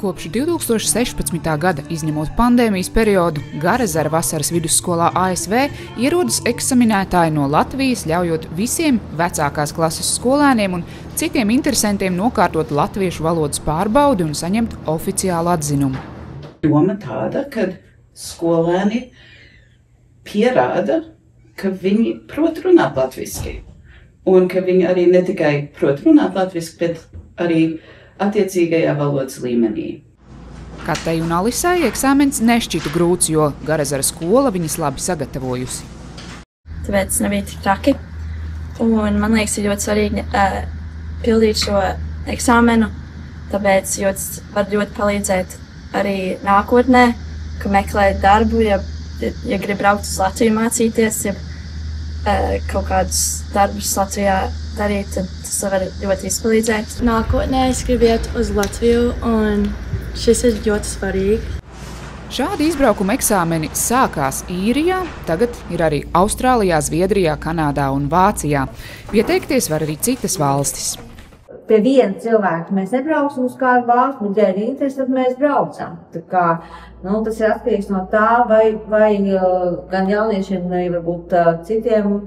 Kopš 2016. gada, izņemot pandēmijas periodu, Garezara vasaras vidusskolā ASV ierodas eksaminētāji no Latvijas, ļaujot visiem vecākās klases skolēniem un citiem interesantiem nokārtot latviešu valodas pārbaudi un saņemt oficiālu atzinumu. Doma tāda, ka skolēni pierāda, ka viņi prot runāt latviski. Un ka viņi arī ne tikai prot runāt latviski, bet arī attiecīgajā valodas līmenī. Katei un Alisai eksāmens nešķita grūts, jo Garezara skola viņas labi sagatavojusi. Tāpēc nebija tik traki. Un man liekas, ir ļoti svarīgi pildīt šo eksāmenu, tāpēc var ļoti palīdzēt arī nākotnē, ka meklēt darbu, ja grib braukt uz Latviju mācīties, ja kaut kādus darbus Latvijā darīt, tad tas var ļoti izpalīdzēt. Nākotnē es gribu iet uz Latviju, un šis ir ļoti svarīgi. Šādi izbraukuma eksāmeni sākās Īrijā, tagad ir arī Austrālijā, Zviedrijā, Kanādā un Vācijā. Pieteikties var arī citas valstis. Pie viena cilvēka mēs nebrauksim uz kādu valstu, bet dēļ interesi, tad mēs braucam. Tā kā, tas ir atkarīgs no tā, vai gan jauniešiem, varbūt citiem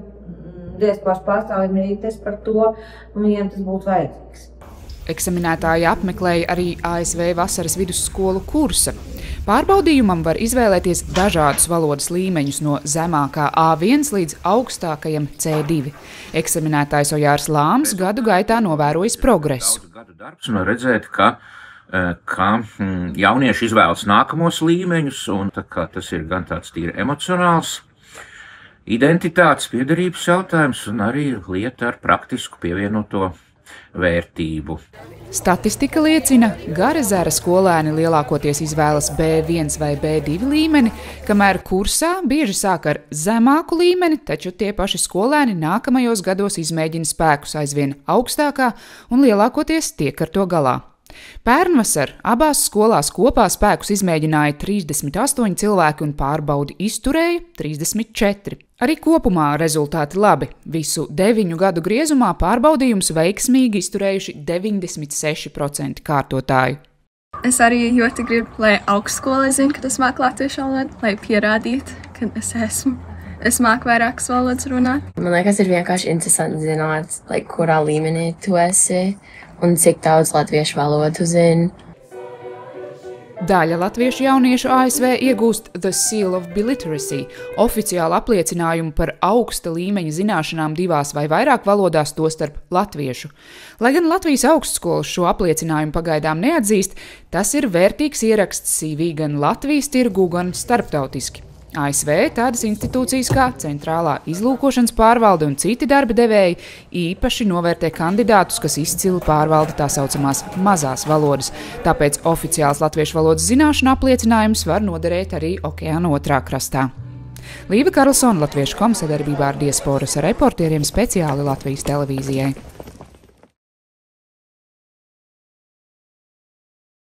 diasporas pārstāvjiem ir interesi par to, un viņiem tas būtu vajadzīgs. Eksaminētāji apmeklēja arī ASV vasaras vidusskolu kursa. Pārbaudījumam var izvēlēties dažādus valodas līmeņus no zemākā A1 līdz augstākajam C2. Eksaminētājs Ojārs Lāms gadu gaitā novērojis progresu. Var redzēt, ka jaunieši izvēlas nākamos līmeņus, un tas ir gan tāds tīri emocionāls, identitātes, piederības jautājums un arī lieta ar praktisku pievienoto vērtību. Statistika liecina, Garezara skolēni lielākoties izvēlas B1 vai B2 līmeni, kamēr kursā bieži sāk ar zemāku līmeni, taču tie paši skolēni nākamajos gados izmēģina spēkus aizvien augstākā un lielākoties tiek ar to galā. Pērnvasar abās skolās kopā spēkus izmēģināja 38 cilvēki un pārbaudi izturēja 34. Arī kopumā rezultāti labi. Visu 9 gadu griezumā pārbaudījums veiksmīgi izturējuši 96% kārtotāju. Es arī ļoti gribu, lai augstskola zina, ka es māku latviešu valodu, lai pierādītu, ka es māku vairākas valodas runāt. Man liekas, ir vienkārši interesanti zināt, kurā līmenī tu esi un cik daudz latviešu valodu zini. Daļa latviešu jauniešu ASV iegūst The Seal of Biliteracy, oficiālu apliecinājumu par augsta līmeņa zināšanām 2 vai vairāk valodās, tostarp latviešu. Lai gan Latvijas augstskolas šo apliecinājumu pagaidām neatzīst, tas ir vērtīgs ieraksts CV gan Latvijas tirgū, gan starptautiski. ASV tādas institūcijas kā Centrālā izlūkošanas pārvalde un citi darba devēji īpaši novērtē kandidātus, kas izcili pārvalda tā saucamās mazās valodas. Tāpēc oficiāls latviešu valodas zināšanu apliecinājums var noderēt arī okeāna otrā krastā. Līva Karlsona, Latviešu.com sadarbībā ar diasporas reportieriem speciāli Latvijas televīzijai.